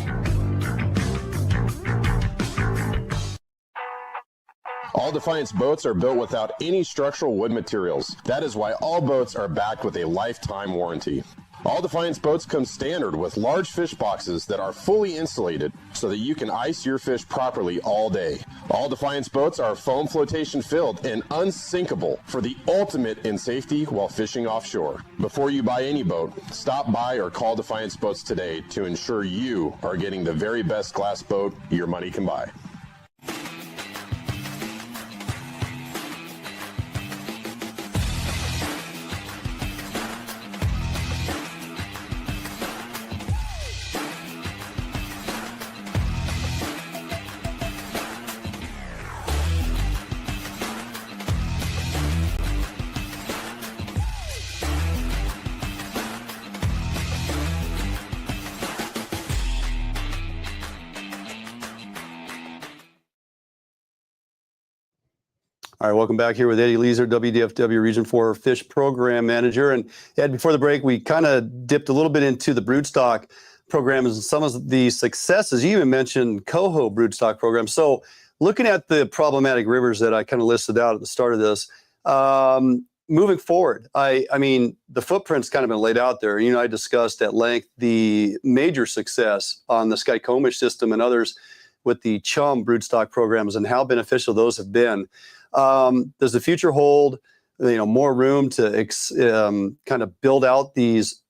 All Defiance boats are built without any structural wood materials. That is why all boats are backed with a lifetime warranty. All Defiance boats come standard with large fish boxes that are fully insulated so that you can ice your fish properly all day. All Defiance boats are foam flotation filled and unsinkable for the ultimate in safety while fishing offshore. Before you buy any boat, stop by or call Defiance Boats today to ensure you are getting the very best glass boat your money can buy. All right, welcome back here with Ed Eleazer, WDFW Region 4 Fish Program Manager. And Ed, before the break, we kind of dipped a little bit into the broodstock programs and some of the successes. You even mentioned coho broodstock program. So looking at the problematic rivers that I kind of listed out at the start of this, moving forward, I mean, the footprint's kind of been laid out there. You know, I discussed at length the major success on the Snohomish system and others with the chum broodstock programs and how beneficial those have been. Does the future hold, more room to kind of build out these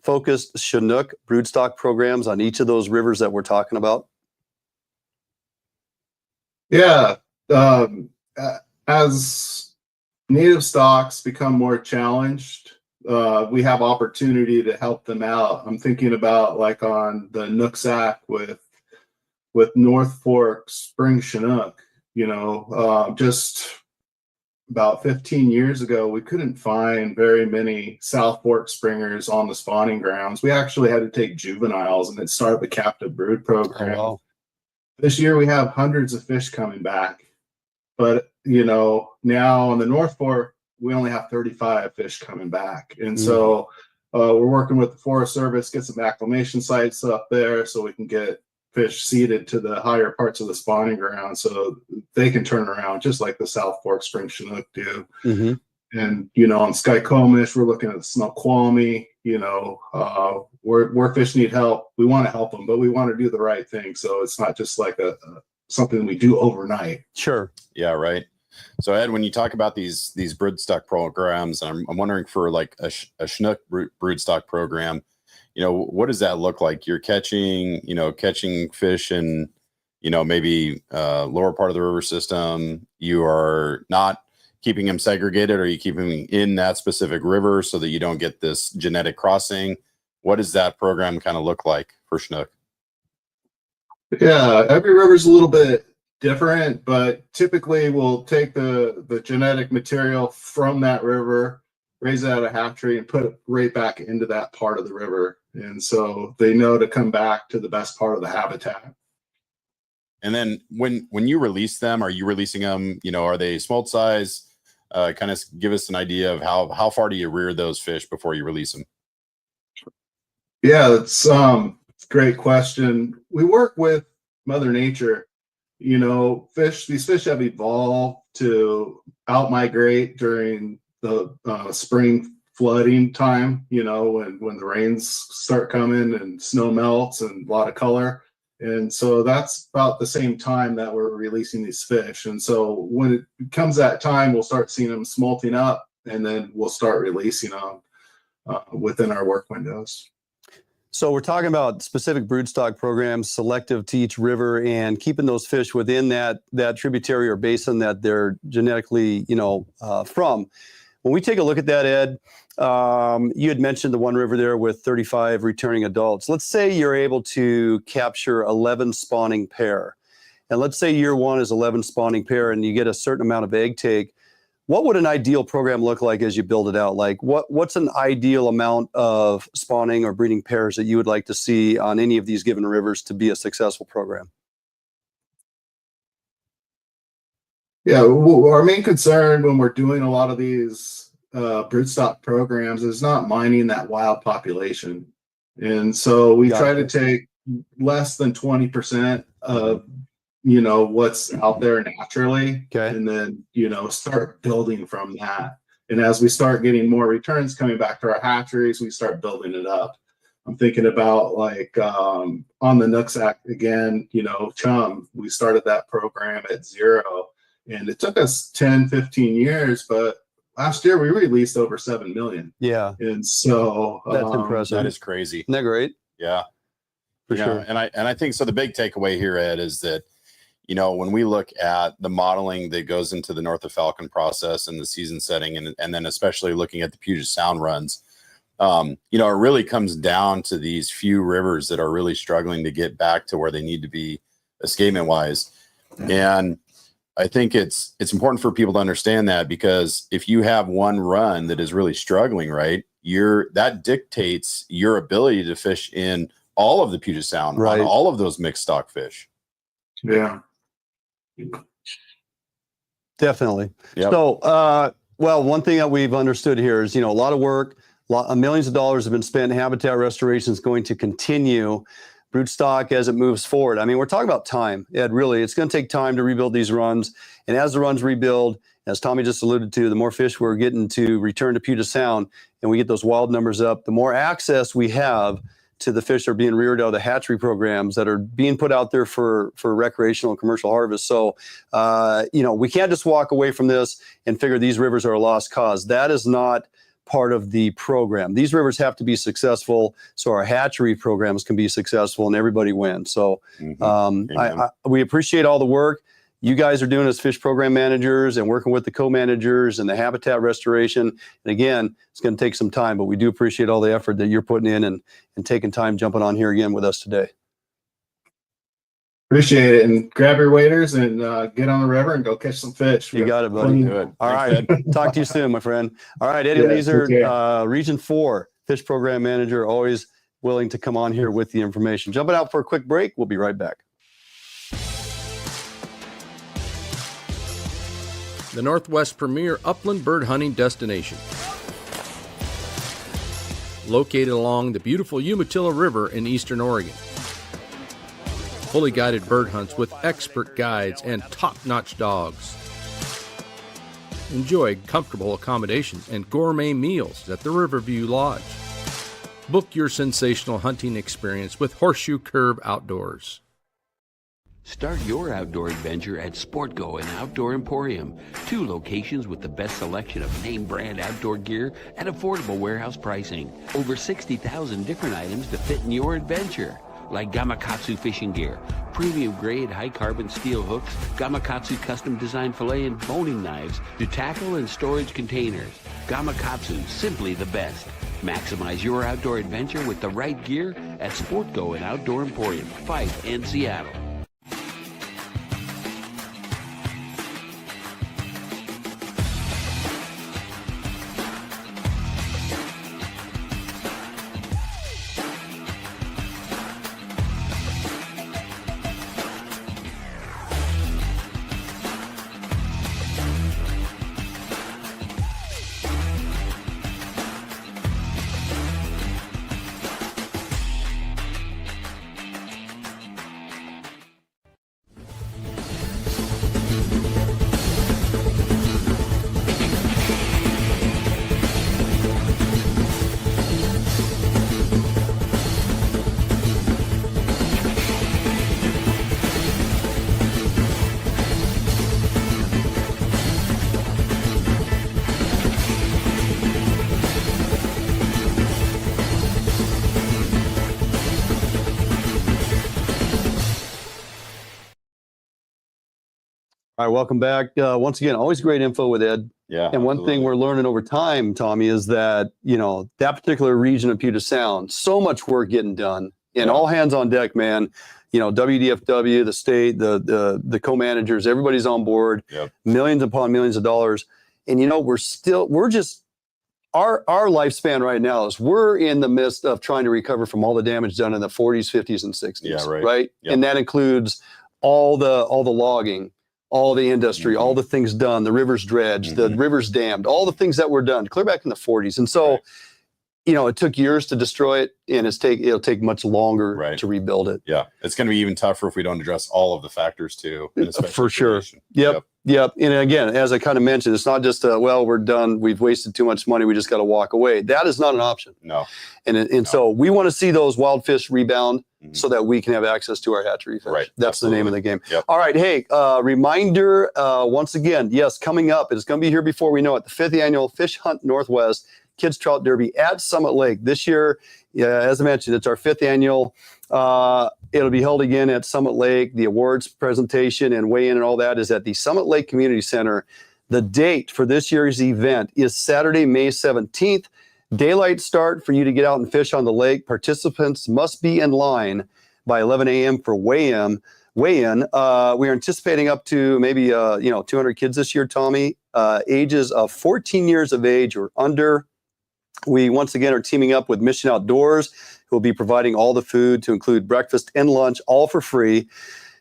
focused Chinook broodstock programs on each of those rivers that we're talking about? Yeah. As native stocks become more challenged, we have opportunity to help them out. I'm thinking about like on the Nooksac with North Fork Spring Chinook. Just about 15 years ago, we couldn't find very many South Fork springers on the spawning grounds. We actually had to take juveniles and then start the captive brood program. Oh, wow. This year we have hundreds of fish coming back, but now on the North Fork, we only have 35 fish coming back. And so we're working with the Forest Service, get some acclimation sites up there so we can get fish seeded to the higher parts of the spawning ground so they can turn around just like the South Fork Spring Chinook do. Mm-hmm. And, on Skagit, we're looking at the Snohomish, where fish need help. We want to help them, but we want to do the right thing. So it's not just like something we do overnight. Sure. Yeah, right. So Ed, when you talk about these broodstock programs, I'm wondering for like a Chinook broodstock program, what does that look like? You're catching fish in, maybe lower part of the river system. You are not keeping them segregated. Or you keeping them in that specific river so that you don't get this genetic crossing? What does that program kind of look like for Chinook? Yeah, every river's a little bit different, but typically we'll take the genetic material from that river, raise it out of hatchery, and put it right back into that part of the river. And so they know to come back to the best part of the habitat. And then when you release them, are you releasing them, are they smolt size? Kind of give us an idea of how far do you rear those fish before you release them? Yeah, it's great question. We work with Mother Nature. You know, these fish have evolved to outmigrate during the spring flooding time, you know, when the rains start coming and snow melts and a lot of color. And so that's about the same time that we're releasing these fish. And so when it comes that time, we'll start seeing them smolting up, and then we'll start releasing them within our work windows. So we're talking about specific broodstock programs, selective to each river, and keeping those fish within that tributary or basin that they're genetically, from. When we take a look at that, Ed, you had mentioned the one river there with 35 returning adults. Let's say you're able to capture 11 spawning pair. And let's say year one is 11 spawning pair and you get a certain amount of egg take. What would an ideal program look like as you build it out? Like what's an ideal amount of spawning or breeding pairs that you would like to see on any of these given rivers to be a successful program? Yeah, our main concern when we're doing a lot of these broodstock programs is not mining that wild population. And so we try to take less than 20% of what's out there naturally, and then start building from that. And as we start getting more returns coming back to our hatcheries, we start building it up. I'm thinking about like on the Nooksac again, chum, we started that program at 0, and it took us 10-15 years, but last year we released over 7 million. Yeah. And so that's impressive. That is crazy. Isn't that great? Yeah, for sure. And I think so. The big takeaway here, Ed, is that when we look at the modeling that goes into the North of Falcon process and the season setting, and then especially looking at the Puget Sound runs, it really comes down to these few rivers that are really struggling to get back to where they need to be escapement wise. And I think it's important for people to understand that, because if you have one run that is really struggling, right, that dictates your ability to fish in all of the Puget Sound, on all of those mixed stock fish. Yeah. Definitely. Yep. So, one thing that we've understood here is, a lot of work, millions of dollars have been spent. Habitat restoration is going to continue. Broodstock as it moves forward. I mean, we're talking about time, Ed, really. It's going to take time to rebuild these runs. And as the runs rebuild, as Tommy just alluded to, the more fish we're getting to return to Puget Sound and we get those wild numbers up, the more access we have to the fish that are being reared out of the hatchery programs that are being put out there for recreational and commercial harvest. So, we can't just walk away from this and figure these rivers are a lost cause. That is not part of the program. These rivers have to be successful so our hatchery programs can be successful and everybody wins. So we appreciate all the work you guys are doing as fish program managers and working with the co-managers and the habitat restoration. And again, it's going to take some time, but we do appreciate all the effort that you're putting in and taking time jumping on here again with us today. Appreciate it. And grab your waders and get on the river and go catch some fish. You got it, buddy. Good. All right. Talk to you soon, my friend. All right. Ed Eleazer, Region 4 Fish Program Manager, always willing to come on here with the information. Jumping out for a quick break. We'll be right back. The Northwest premier upland bird hunting destination. Located along the beautiful Umatilla River in eastern Oregon. Fully guided bird hunts with expert guides and top-notch dogs. Enjoy comfortable accommodations and gourmet meals at the Riverview Lodge. Book your sensational hunting experience with Horseshoe Curve Outdoors. Start your outdoor adventure at Sportgo and Outdoor Emporium, 2 locations with the best selection of name brand outdoor gear at affordable warehouse pricing. Over 60,000 different items to fit in your adventure, like Gamakatsu fishing gear, premium grade high carbon steel hooks, Gamakatsu custom designed fillet and boning knives to tackle and storage containers. Gamakatsu, simply the best. Maximize your outdoor adventure with the right gear at Sportgo and Outdoor Emporium, Fife and Seattle. All right, welcome back. Once again, always great info with Ed. Yeah. And one thing we're learning over time, Tommy, is that, that particular region of Puget Sound, so much work getting done, and all hands on deck, man. WDFW, the state, the co-managers, everybody's on board, millions upon millions of dollars. And, our lifespan right now is we're in the midst of trying to recover from all the damage done in the 40s, 50s, and 60s. Yeah, right? Yep. And that includes all the logging, all the industry, all the things done, the rivers dredged, the rivers dammed, all the things that were done clear back in the 40s. And so, it took years to destroy it, and it'll take much longer to rebuild it. Yeah. It's going to be even tougher if we don't address all of the factors too. For sure. Yep. And again, as I kind of mentioned, it's not just we're done, we've wasted too much money, we just got to walk away. That is not an option. No. And so we want to see those wild fish rebound so that we can have access to our hatchery fish. Right. That's the name of the game. Yep. All right. Hey, reminder, once again, yes, coming up, it's going to be here before we know it, the 5th annual Fish Hunt Northwest Kids Trout Derby at Summit Lake. This year, as I mentioned, it's our 5th annual. It'll be held again at Summit Lake. The awards presentation and weigh-in and all that is at the Summit Lake Community Center. The date for this year's event is Saturday, May 17th. Daylight start for you to get out and fish on the lake. Participants must be in line by 11 a.m. for weigh-in. We're anticipating up to maybe 200 kids this year, Tommy, ages of 14 years of age or under. We once again are teaming up with Mission Outdoors, who will be providing all the food to include breakfast and lunch, all for free.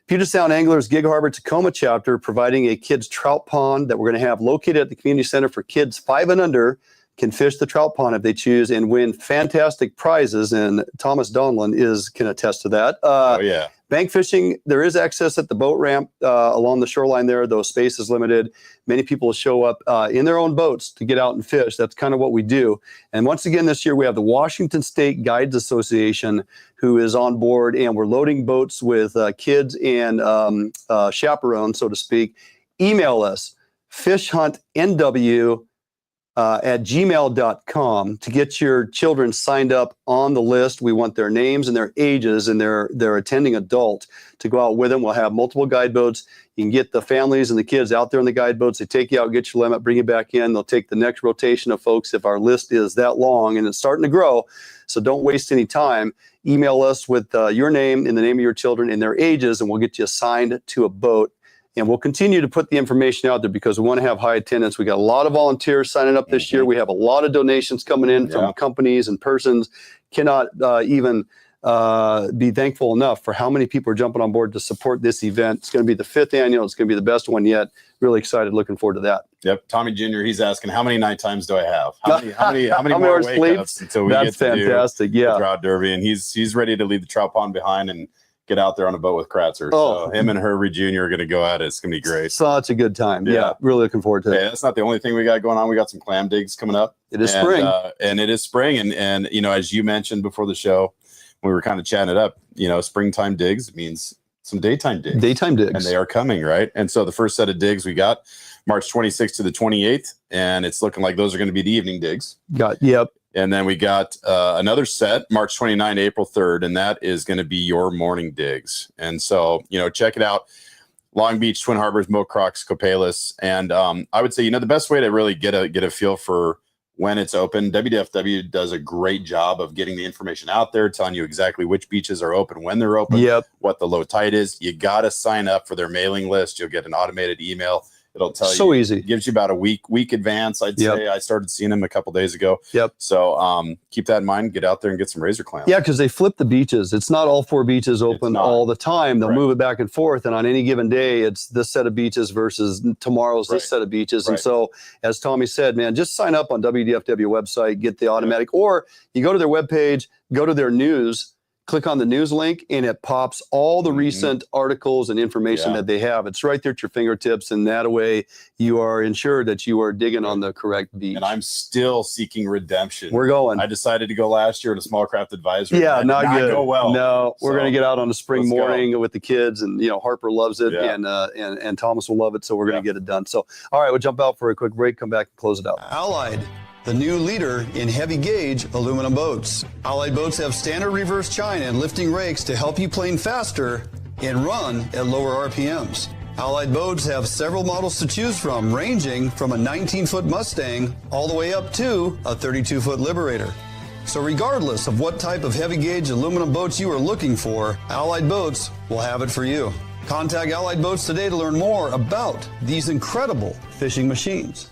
Puget Sound Anglers Gig Harbor Tacoma chapter providing a kids trout pond that we're going to have located at the community center for kids 5 and under. Can fish the trout pond if they choose and win fantastic prizes. And Thomas Donlan can attest to that. Bank fishing, there is access at the boat ramp along the shoreline there, though space is limited. Many people show up in their own boats to get out and fish. That's kind of what we do. And once again, this year we have the Washington State Guides Association who is on board, and we're loading boats with kids and chaperones, so to speak. Email us, fishhuntnw at gmail.com to get your children signed up on the list. We want their names and their ages and their attending adult to go out with them. We'll have multiple guide boats. You can get the families and the kids out there in the guide boats. They take you out, get your limit, bring you back in. They'll take the next rotation of folks if our list is that long, and it's starting to grow. So don't waste any time. Email us with your name and the name of your children and their ages, and we'll get you assigned to a boat. And we'll continue to put the information out there because we want to have high attendance. We got a lot of volunteers signing up this year. We have a lot of donations coming in from companies and persons. Cannot even be thankful enough for how many people are jumping on board to support this event. It's going to be the 5th annual. It's going to be the best one yet. Really excited. Looking forward to that. Yep. Tommy Jr., he's asking, how many night times do I have? How many more wake-ups until we get to fantastic. do the Trout Derby? And he's ready to leave the trout pond behind and get out there on a boat with Kratzer. So him and Hervey Jr. are going to go at it. It's going to be great. Such a good time. Yeah, really looking forward to it. That's not the only thing we got going on. We got some clam digs coming up. It is spring. And it is spring. And as you mentioned before the show, we were kind of chatting it up, springtime digs means some daytime digs. And they are coming, right? And so the first set of digs we got March 26th to the 28th, and it's looking like those are going to be the evening digs. And then we got another set, March 29th, April 3rd, and that is going to be your morning digs. And so, check it out. Long Beach, Twin Harbors, Moke Crocs, Copalis. And I would say, the best way to really get a feel for when it's open, WDFW does a great job of getting the information out there, telling you exactly which beaches are open, when they're open, what the low tide is. You got to sign up for their mailing list. You'll get an automated email. It'll tell you. So easy. It gives you about a week advance, I'd say. I started seeing them a couple days ago. So keep that in mind. Get out there and get some razor clams. Yeah, because they flip the beaches. It's not all 4 beaches open all the time. They'll move it back and forth. And on any given day, it's this set of beaches versus tomorrow's this set of beaches. And so, as Tommy said, man, just sign up on WDFW website, get the automatic. Or you go to their webpage, go to their news, click on the news link, and it pops all the recent articles and information that they have. It's right there at your fingertips, and that way you are ensured that you are digging on the correct beach. And I'm still seeking redemption. We're going. I decided to go last year at a small craft advisory. Yeah, not good. Go well. No, we're going to get out on a spring morning with the kids, and Harper loves it, and Thomas will love it, so we're going to get it done. So, all right, we'll jump out for a quick break, come back and close it out. Allied, the new leader in heavy gauge aluminum boats. Allied boats have standard reverse chine and lifting rakes to help you plane faster and run at lower RPMs. Allied Boats have several models to choose from, ranging from a 19-foot Mustang all the way up to a 32-foot Liberator. So regardless of what type of heavy gauge aluminum boats you are looking for, Allied Boats will have it for you. Contact Allied Boats today to learn more about these incredible fishing machines.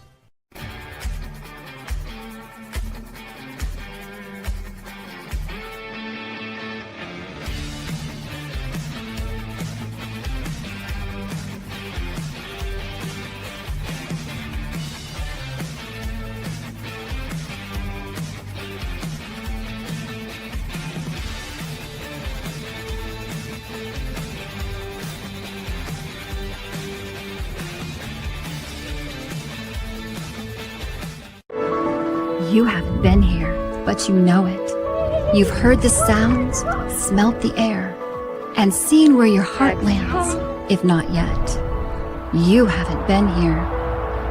You haven't been here, but you know it. You've heard the sounds, smelt the air, and seen where your heart lands, if not yet. You haven't been here,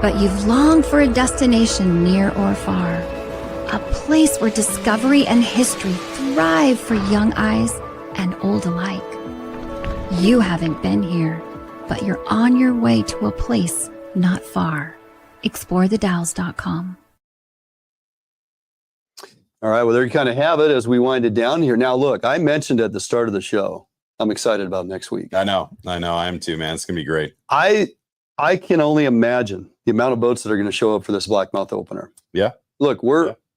but you've longed for a destination near or far. A place where discovery and history thrive for young eyes and old alike. You haven't been here, but you're on your way to a place not far. ExploreTheDalles.com. All right, well, there you kind of have it as we wind it down here. Now, look, I mentioned at the start of the show, I'm excited about next week. I know. I am too, man. It's going to be great. I can only imagine the amount of boats that are going to show up for this blackmouth opener. Yeah. Look,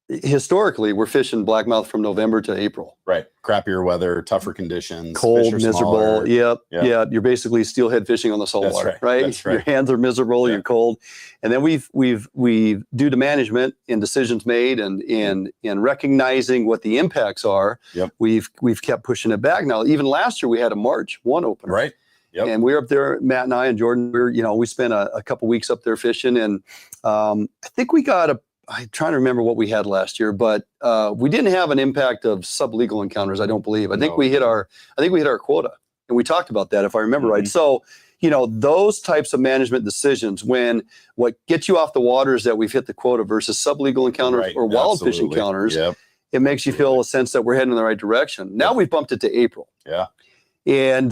historically, we're fishing blackmouth from November to April. Right. Crappier weather, tougher conditions. Cold, fish are miserable. smaller. Yep. Yeah. You're basically steelhead fishing on the saltwater, right? That's right. Your hands are miserable. You're cold. And then we've due to management and decisions made and recognizing what the impacts are, we've kept pushing it back. Now, even last year we had a March 1 opener. Right. Yep. And we were up there, Matt and I and Jordan, we spent a couple weeks up there fishing, and I think we got I'm trying to remember what we had last year, but we didn't have an impact of sublegal encounters, I don't believe. I think we hit our quota, and we talked about that, if I remember right. So, those types of management decisions, when what gets you off the water is that we've hit the quota versus sublegal encounters or wild fish encounters, it makes you feel a sense that we're heading in the right direction. Now we've bumped it to April. Yeah. And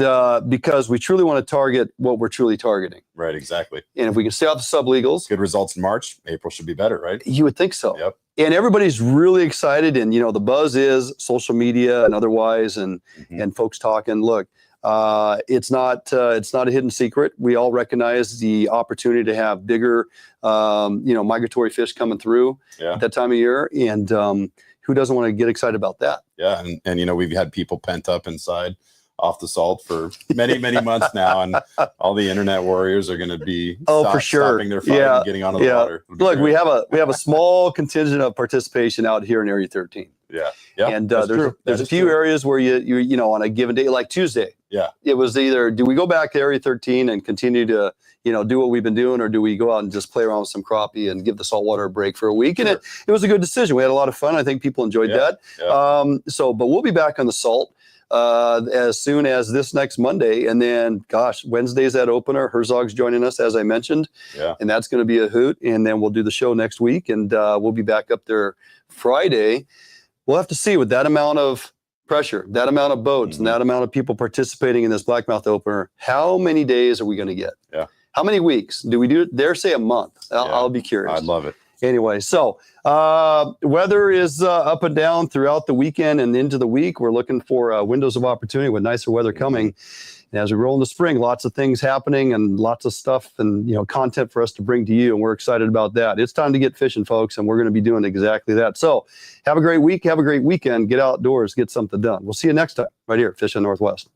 because we truly want to target what we're truly targeting. Right, exactly. And if we can stay off the sublegals. Good results in March, April should be better, right? You would think so. Yep. And everybody's really excited. And, the buzz is social media and otherwise, and folks talking. Look, it's not a hidden secret. We all recognize the opportunity to have bigger, migratory fish coming through at that time of year. And who doesn't want to get excited about that? Yeah. And we've had people pent up inside off the salt for many, many months now, and all the internet warriors are going to be stopping their fight and getting onto the water. Look, we have a small contingent of participation out here in Area 13. Yeah. And there's a few areas where you on a given day, like Tuesday. Yeah. It was either, do we go back to Area 13 and continue to do what we've been doing, or do we go out and just play around with some crappie and give the saltwater a break for a week? And it was a good decision. We had a lot of fun. I think people enjoyed that. Yeah. But we'll be back on the salt as soon as this next Monday, and then Wednesday's that opener. Herzog's joining us, as I mentioned, and that's going to be a hoot. And then we'll do the show next week, and we'll be back up there Friday. We'll have to see, with that amount of pressure, that amount of boats, and that amount of people participating in this blackmouth opener, how many days are we going to get? Yeah. How many weeks? Do we dare say a month? I'll be curious. I'd love it. Anyway, so weather is up and down throughout the weekend and into the week. We're looking for windows of opportunity with nicer weather coming. And as we roll into spring, lots of things happening and lots of stuff and content for us to bring to you. And we're excited about that. It's time to get fishing, folks, and we're going to be doing exactly that. So have a great week. Have a great weekend. Get outdoors. Get something done. We'll see you next time right here at FHN Northwest.